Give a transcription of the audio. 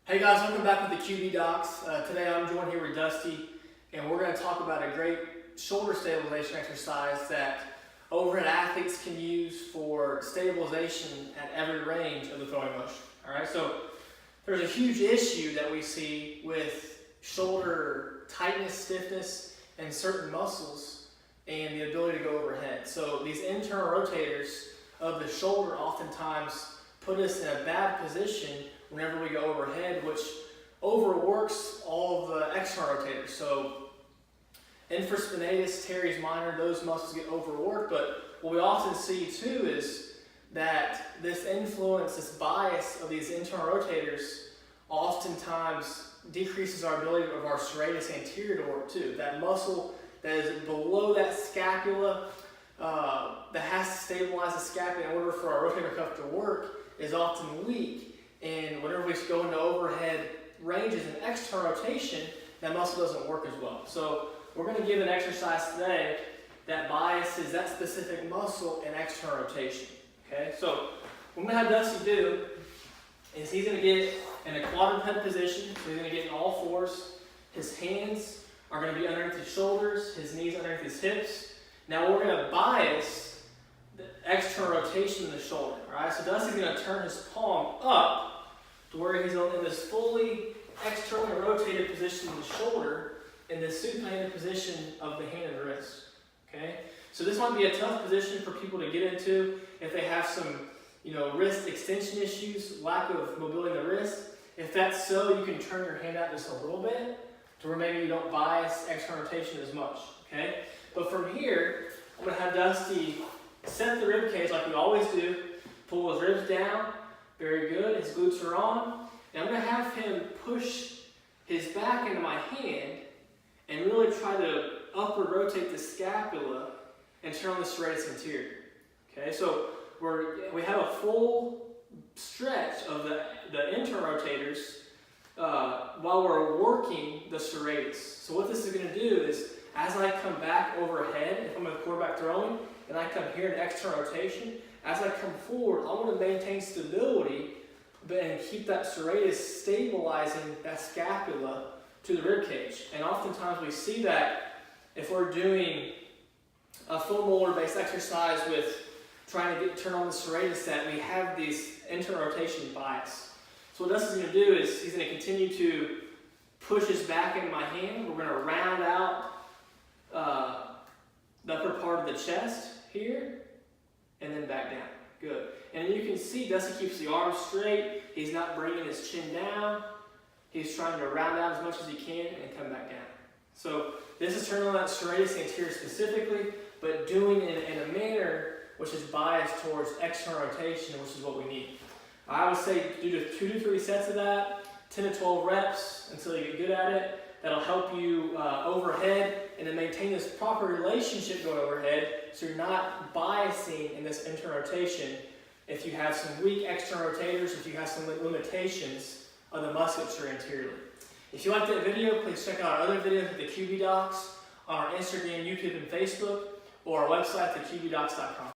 Hey guys, welcome back with the QB Docs. Today I'm joined here with Dusty, and we're going to talk about a great shoulder stabilization exercise that overhead athletes can use for stabilization at every range of the throwing motion. Alright, so there's a huge issue that we see with shoulder tightness, stiffness, and certain muscles and the ability to go overhead. So these internal rotators of the shoulder oftentimes put us in a bad position whenever we go overhead, which overworks all of the external rotators. So infraspinatus, teres minor, those muscles get overworked, but what we often see too is that this influence, this bias of these internal rotators oftentimes decreases our ability of our serratus anterior to work too. That muscle that is below that scapula, that has to stabilize the scapula in order for our rotator cuff to work, is often weak. And whenever we go into overhead ranges and external rotation, that muscle doesn't work as well. So we're going to give an exercise today that biases that specific muscle in external rotation. Okay, so what I'm going to have Dusty do is he's going to get in a quadruped position. So he's going to get in all fours. His hands are going to be underneath his shoulders, his knees underneath his hips. Now we're going to bias the external rotation in the shoulder. Alright, so Dusty's going to turn his palm up to where he's in this fully externally rotated position in the shoulder, in this supinated position of the hand and wrist. Okay, so this might be a tough position for people to get into if they have some, wrist extension issues, lack of mobility in the wrist. If that's so, you can turn your hand out just a little bit to where maybe you don't bias external rotation as much. Okay, but from here, I'm going to have Dusty set the rib cage like we always do. Pull his ribs down. Very good. His glutes are on. And I'm going to have him push his back into my hand and really try to upward rotate the scapula and turn on the serratus anterior. Okay, so we have a full stretch of the internal rotators while we're working the serratus. So what this is going to do is, as I come back overhead, if I'm a quarterback throwing, and I come here in external rotation, as I come forward, I want to maintain stability and keep that serratus stabilizing that scapula to the rib cage. And oftentimes we see that if we're doing a full molar based exercise with trying to turn on the serratus, that we have these internal rotation bias. So what Dustin's going to do is he's going to continue to push his back into my hand. We're going to round out the upper part of the chest here, and then back down. Good. And you can see Dusty keeps the arms straight. He's not bringing his chin down. He's trying to round out as much as he can and come back down. So this is turning on that serratus anterior specifically, but doing it in a manner which is biased towards external rotation, which is what we need. I would say do 2 to 3 sets of that, 10 to 12 reps until you get good at it. That'll help you overhead and then maintain this proper relationship going overhead so you're not biasing in this internal rotation if you have some weak external rotators, if you have some limitations of the musculature anteriorly. If you like that video, please check out our other videos at the QB Docs on our Instagram, YouTube, and Facebook, or our website, theqbdocs.com.